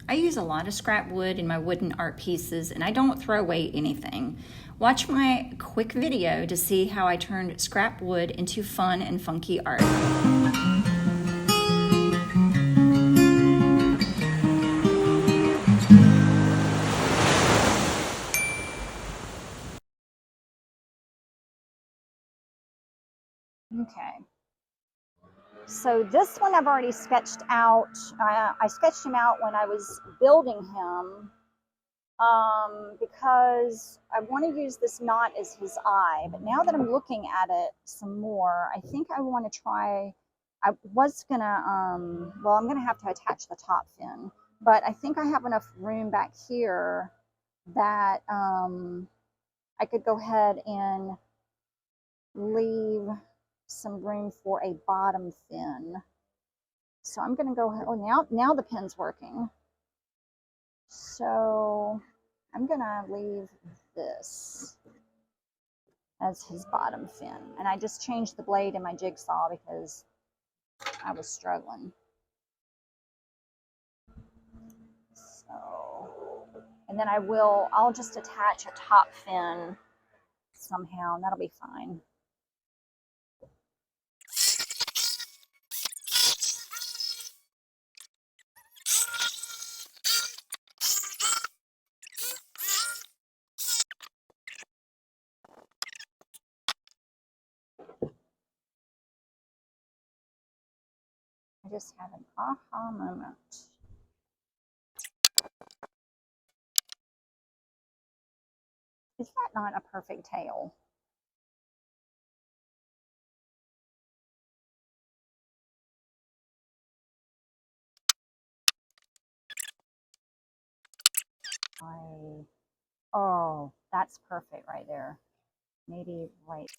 I use a lot of scrap wood in my wooden art pieces, and I don't throw away anything. Watch my quick video to see how I turned scrap wood into fun and funky art. Okay. So this one I've already sketched out. I sketched him out when I was building him because I want to use this knot as his eye. But now that I'm looking at it some more, I think I want to try. I was gonna, well, I'm gonna have to attach the top fin, but I think I have enough room back here that I could go ahead and leave some room for a bottom fin. So I'm going to go ahead. Oh, now the pin's working. So I'm going to leave this as his bottom fin. And I just changed the blade in my jigsaw because I was struggling. So, and then I'll just attach a top fin somehow, and that'll be fine. I just had an aha moment. Is that not a perfect tail? Oh, that's perfect right there. Maybe right.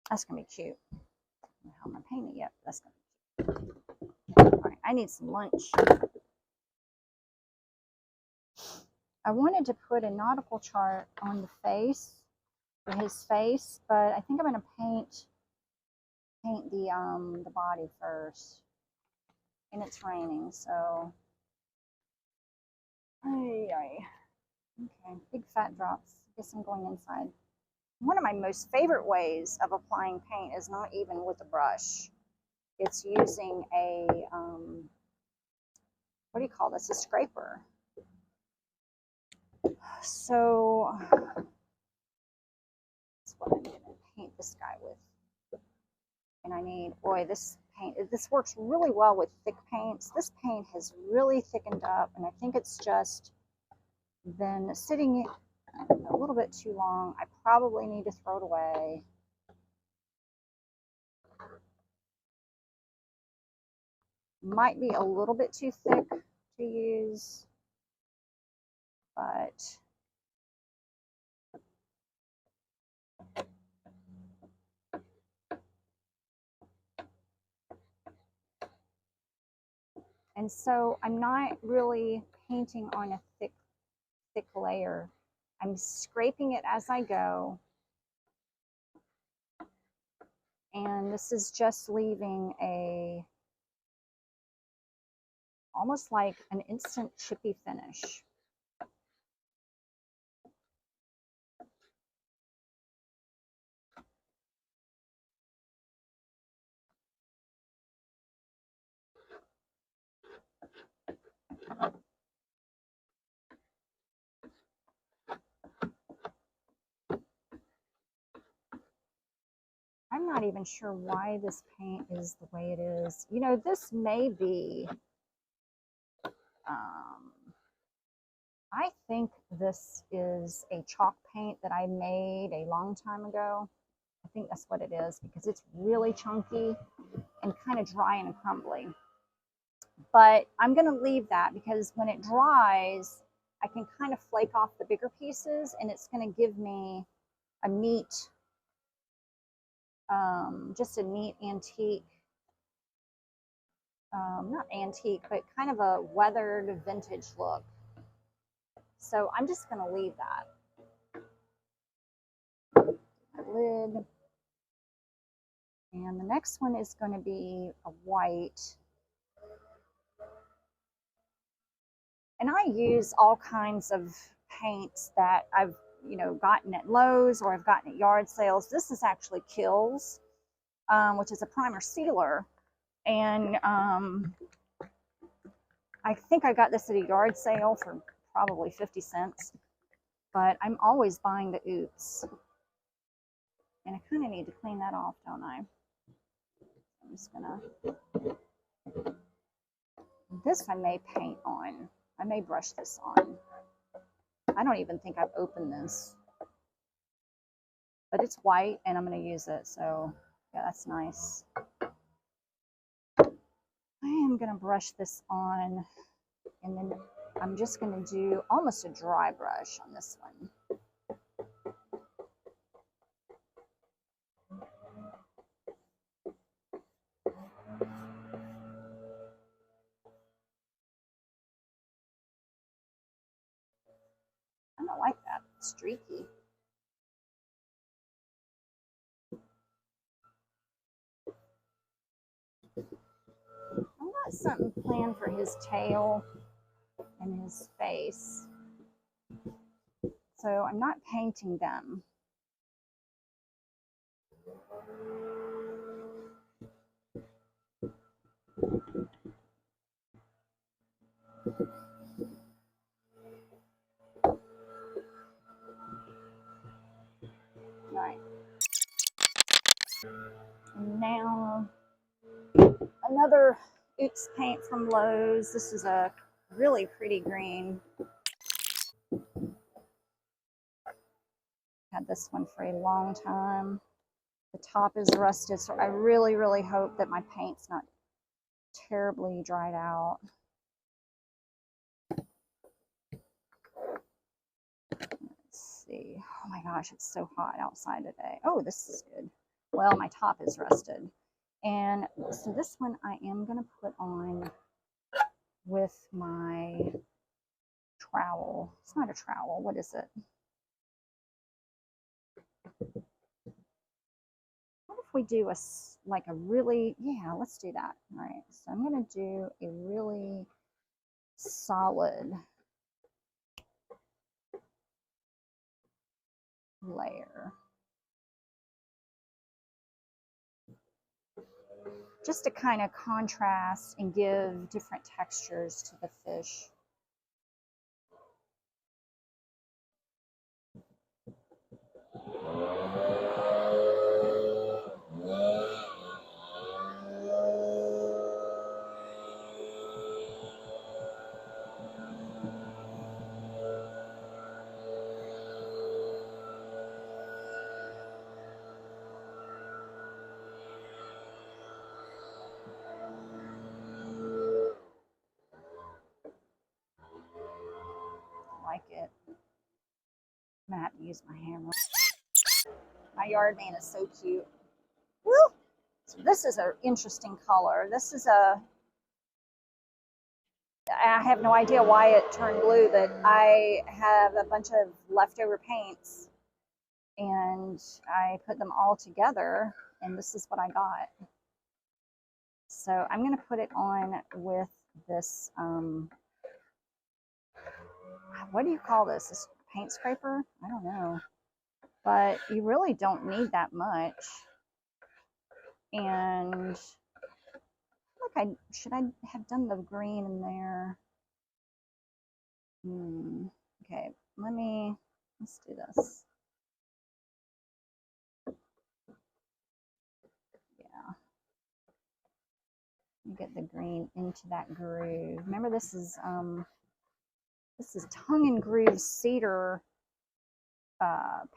That's gonna be cute. I don't know how I'm gonna paint it yet. That's gonna be cute. All right, I need some lunch. I wanted to put a nautical chart on the face for his face, but I think I'm gonna paint the body first. And it's raining, so okay, big fat drops. I guess I'm going inside. One of my most favorite ways of applying paint is not even with a brush. It's using a, what do you call this? A scraper. So that's what I'm going to paint this guy with. And I need, boy, this paint, this works really well with thick paints. This paint has really thickened up, and I think it's just been sitting a little bit too long. I probably need to throw it away. Might be a little bit too thick to use, but and so I'm not really painting on a thick layer. I'm scraping it as I go, and this is just leaving a almost like an instant chippy finish. not even sure why this paint is the way it is. You know, this may be, I think this is a chalk paint that I made a long time ago. I think that's what it is because it's really chunky and kind of dry and crumbly. But I'm going to leave that because when it dries, I can kind of flake off the bigger pieces and it's going to give me a neat, just a neat antique, not antique, but kind of a weathered vintage look. So I'm just going to leave that. My lid. And the next one is going to be a white. And I use all kinds of paints that I've, you know, gotten at Lowe's or I've gotten at yard sales. This is actually Kills, which is a primer sealer. And I think I got this at a yard sale for probably 50 cents. But I'm always buying the oops. And I kind of need to clean that off, don't I? I'm just gonna, this I may paint on. I may brush this on. I don't even think I've opened this. But it's white and I'm gonna use it, so yeah, that's nice. I am gonna brush this on and then I'm just gonna do almost a dry brush on this one. I don't like that, it's streaky. I've got something planned for his tail and his face. So I'm not painting them. All right. And now another oops paint from Lowe's. This is a really pretty green. Had this one for a long time. The top is rusted, so I really, really hope that my paint's not terribly dried out. Let's see. Oh my gosh, it's so hot outside today. Oh, this is good. Well, my top is rusted. And so this one I am going to put on with my trowel. It's not a trowel. What is it? What if we do a, like a really, yeah, let's do that. All right, so I'm going to do a really solid layer. Just to kind of contrast and give different textures to the fish. Like it. I'm gonna have to use my hammer. My yard man is so cute. Woo! So this is an interesting color. This is a, I have no idea why it turned blue, but I have a bunch of leftover paints and I put them all together and this is what I got. So I'm gonna put it on with this, what do you call this? This paint scraper? I don't know. But you really don't need that much. And like should I have done the green in there? Okay, let's do this. get the green into that groove. Remember, this is tongue and groove cedar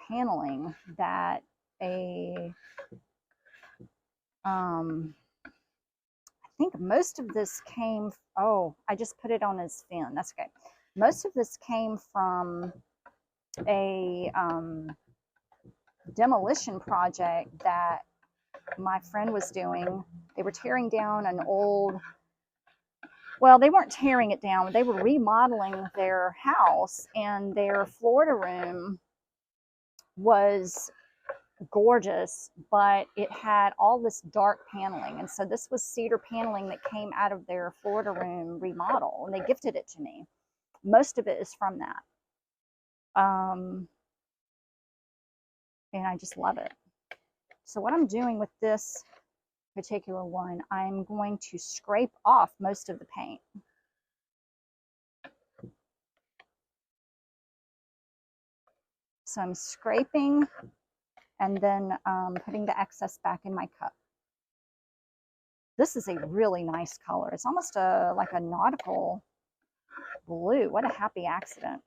paneling that I think most of this came, oh, I just put it on his fin. That's okay. Most of this came from a demolition project that my friend was doing. They were tearing down an old, well, they weren't tearing it down. They were remodeling their house, and their Florida room was gorgeous, but it had all this dark paneling. And so this was cedar paneling that came out of their Florida room remodel, and they gifted it to me. Most of it is from that. And I just love it. So what I'm doing with this particular one, I'm going to scrape off most of the paint. So I'm scraping and then putting the excess back in my cup. This is a really nice color. It's almost like a nautical blue. What a happy accident.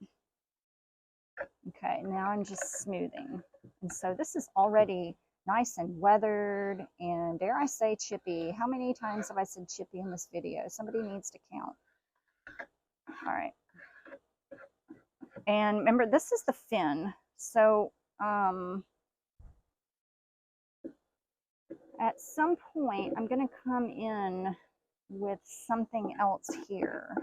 Okay, now I'm just smoothing. And so this is already nice and weathered, and dare I say chippy. How many times have I said chippy in this video? Somebody needs to count. All right. And remember, this is the fin. So at some point, I'm going to come in with something else here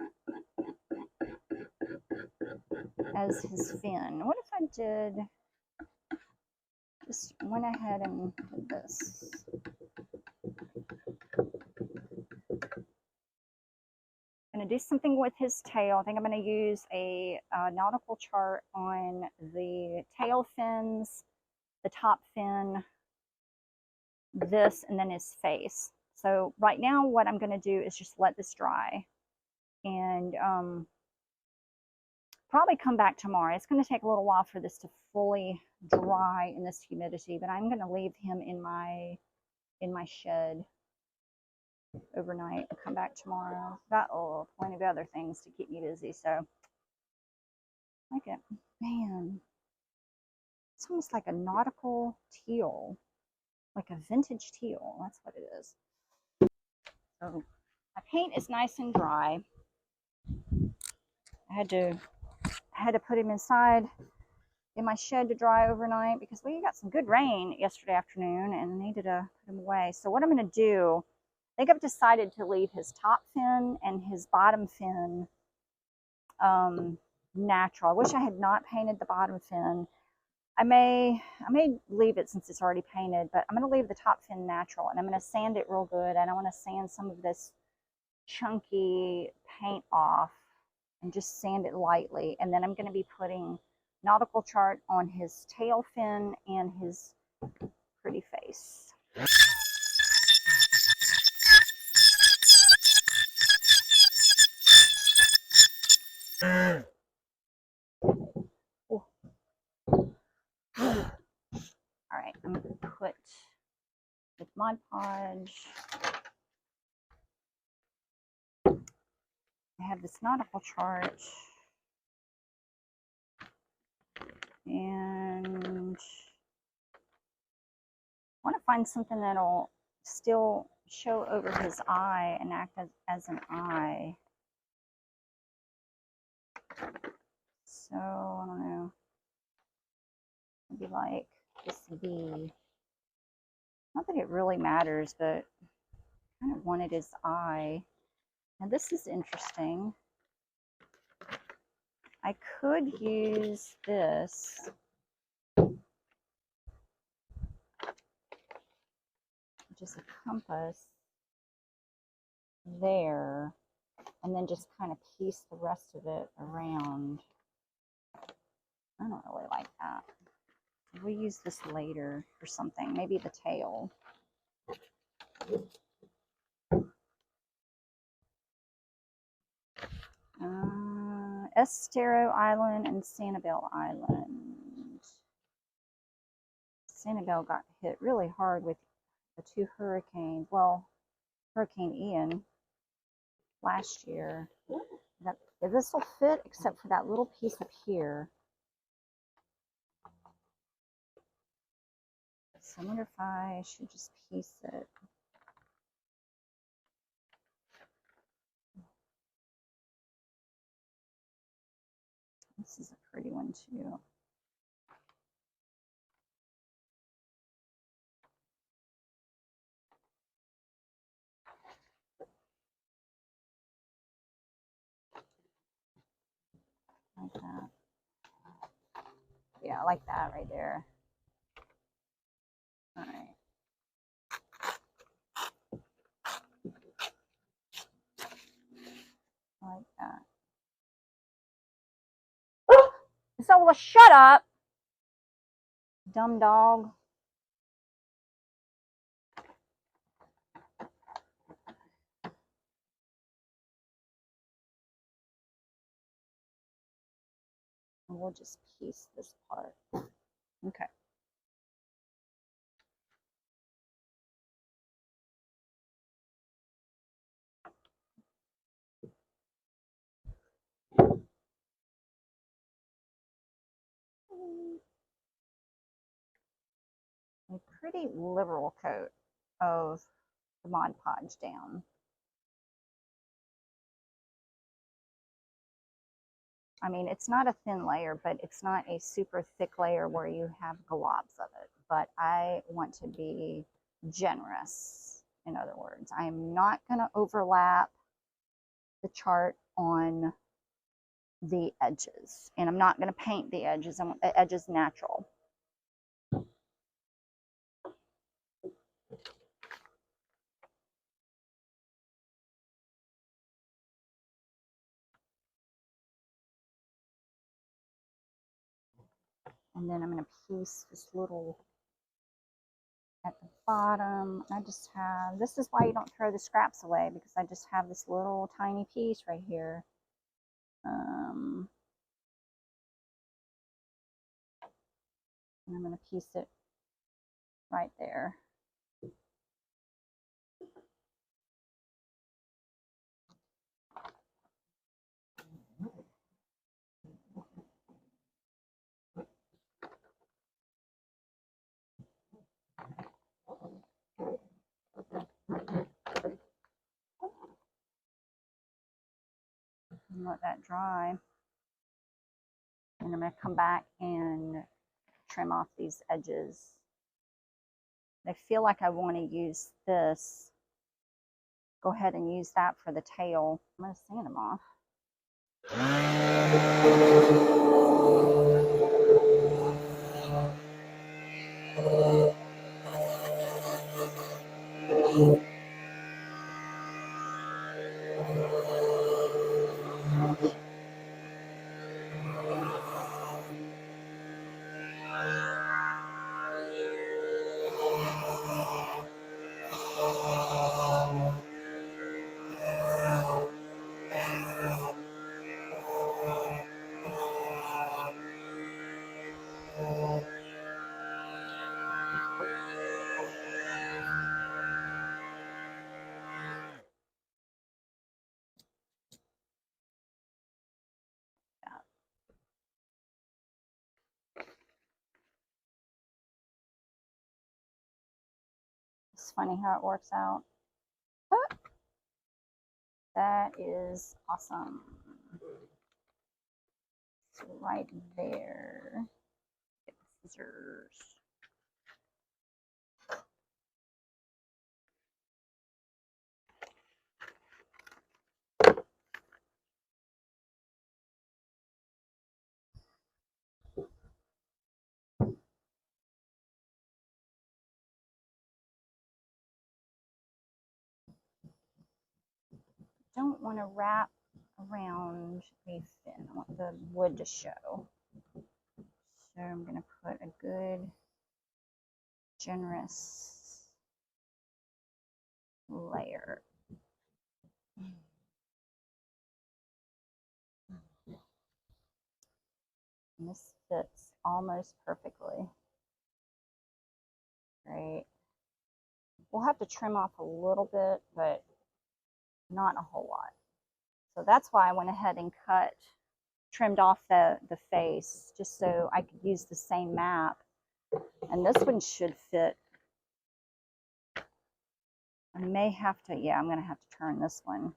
as his fin. What if I did, just went ahead and did this. I'm going to do something with his tail. I think I'm going to use a nautical chart on the tail fins, the top fin, this, and then his face. So right now what I'm going to do is just let this dry, and probably come back tomorrow. It's going to take a little while for this to fully dry in this humidity, but I'm going to leave him in my shed overnight and come back tomorrow. Got plenty of other things to keep me busy, so I like it. Man, it's almost like a nautical teal, like a vintage teal. That's what it is. So my paint is nice and dry. I had to put him inside in my shed to dry overnight because we got some good rain yesterday afternoon and I needed to put him away. So what I'm going to do, I think I've decided to leave his top fin and his bottom fin natural. I wish I had not painted the bottom fin. I may leave it since it's already painted, but I'm going to leave the top fin natural, and I'm going to sand it real good. And I want to sand some of this chunky paint off and just sand it lightly. And then I'm going to be putting nautical chart on his tail fin and his pretty face. Oh. All right, I'm going to put with Mod Podge. I have this nautical chart, and I want to find something that'll still show over his eye and act as an eye. So, I don't know, maybe like this bee. Not that it really matters, but I kind of wanted his eye. Now this is interesting. I could use this, which is a compass there, and then just kind of piece the rest of it around. I don't really like that. We'll use this later for something, maybe the tail. Estero Island and Sanibel Island. Sanibel got hit really hard with the two hurricanes. Well, Hurricane Ian last year. This will fit except for that little piece up here. So I wonder if I should just piece it. This is a pretty one too. Like that. Yeah, I like that right there. All right. Like that. So, well, shut up, dumb dog. And we'll just piece this part. Okay. A pretty liberal coat of the Mod Podge down. I mean, it's not a thin layer, but it's not a super thick layer where you have globs of it. But I want to be generous, in other words. I'm not going to overlap the chart on the edges. And I'm not going to paint the edges. I want the edges natural. And then I'm going to piece this little at the bottom. I just have, this is why you don't throw the scraps away, because I just have this little tiny piece right here. And I'm going to piece it right there. And let that dry. And I'm going to come back and trim off these edges. I feel like I want to use this. Go ahead and use that for the tail. I'm going to sand them off. It's funny how it works out. That is awesome. So right there. Get the scissors. Don't want to wrap around a fin. I want the wood to show. So I'm going to put a good, generous layer. And this fits almost perfectly. Great. We'll have to trim off a little bit, but not a whole lot. So that's why I went ahead and trimmed off the face just so I could use the same map. And this one should fit. I may have to, yeah, I'm going to have to turn this one,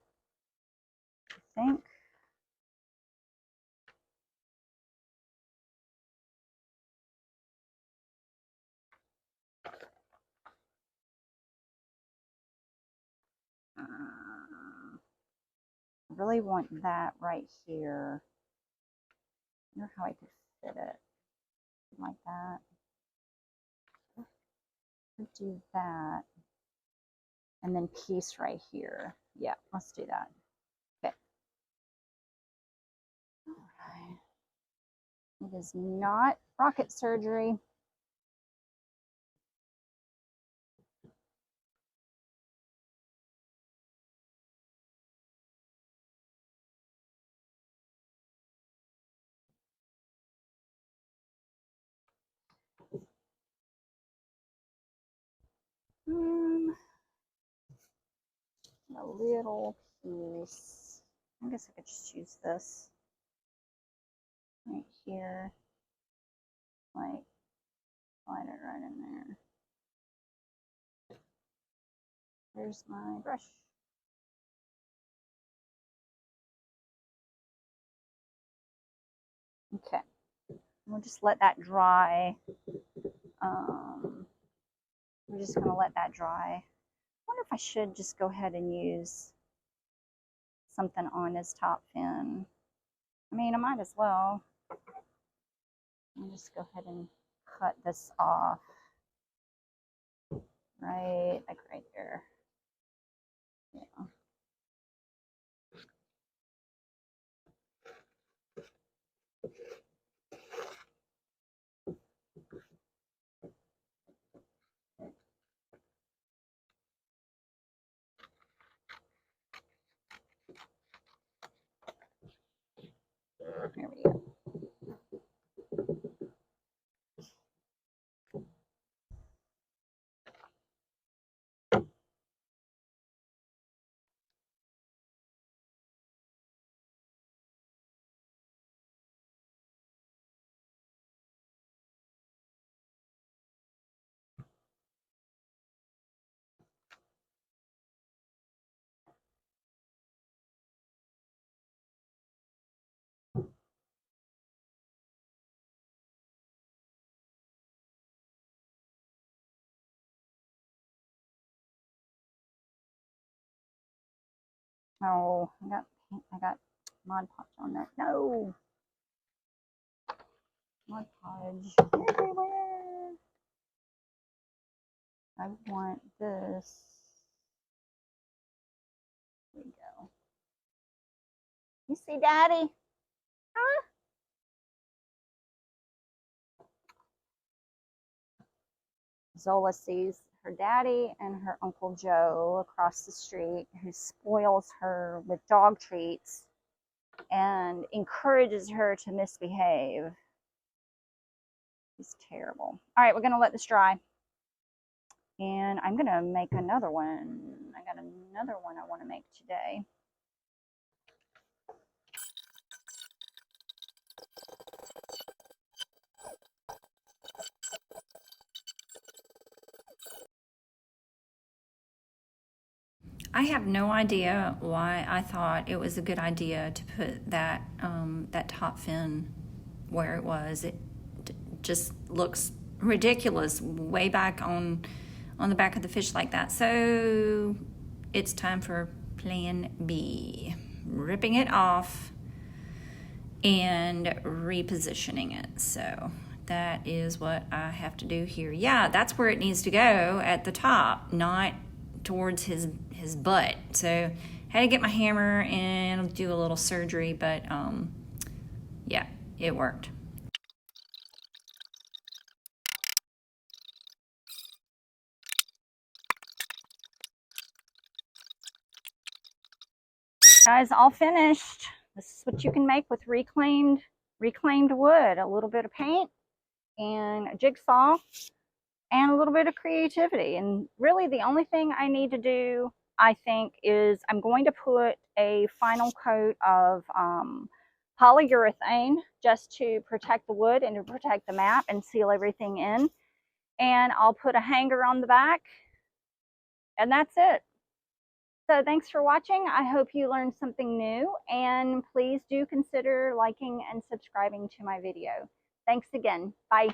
I think. I really want that right here. I wonder how I could fit it like that. Do that. And then piece right here. Yeah, let's do that. Okay. All right. It is not rocket surgery. A little piece. I guess I could just use this right here. Like, slide it right in there. Here's my brush. Okay. We'll just let that dry. We're just going to let that dry. I wonder if I should just go ahead and use something on his top fin. I mean, I might as well. I'll just go ahead and cut this off. Right, like right there. Yeah. There we go. Oh, I got Mod Podge on that. No, Mod Podge everywhere. I want this. There we go. You see, Daddy? Huh? Zola sees her daddy and her Uncle Joe across the street, who spoils her with dog treats and encourages her to misbehave. He's terrible. All right, we're going to let this dry. And I'm going to make another one. I got another one I want to make today. I have no idea why I thought it was a good idea to put that that top fin where it was. It just looks ridiculous way back on the back of the fish like that. So it's time for plan B. Ripping it off and repositioning it. So that is what I have to do here. Yeah, that's where it needs to go, at the top, not towards his butt. So I had to get my hammer and do a little surgery, but yeah, it worked. Guys, all finished. This is what you can make with reclaimed wood. A little bit of paint and a jigsaw and a little bit of creativity. And really the only thing I need to do, I think is I'm going to put a final coat of polyurethane just to protect the wood and to protect the map and seal everything in. And I'll put a hanger on the back, and that's it. So thanks for watching. I hope you learned something new, and please do consider liking and subscribing to my video. Thanks again. Bye.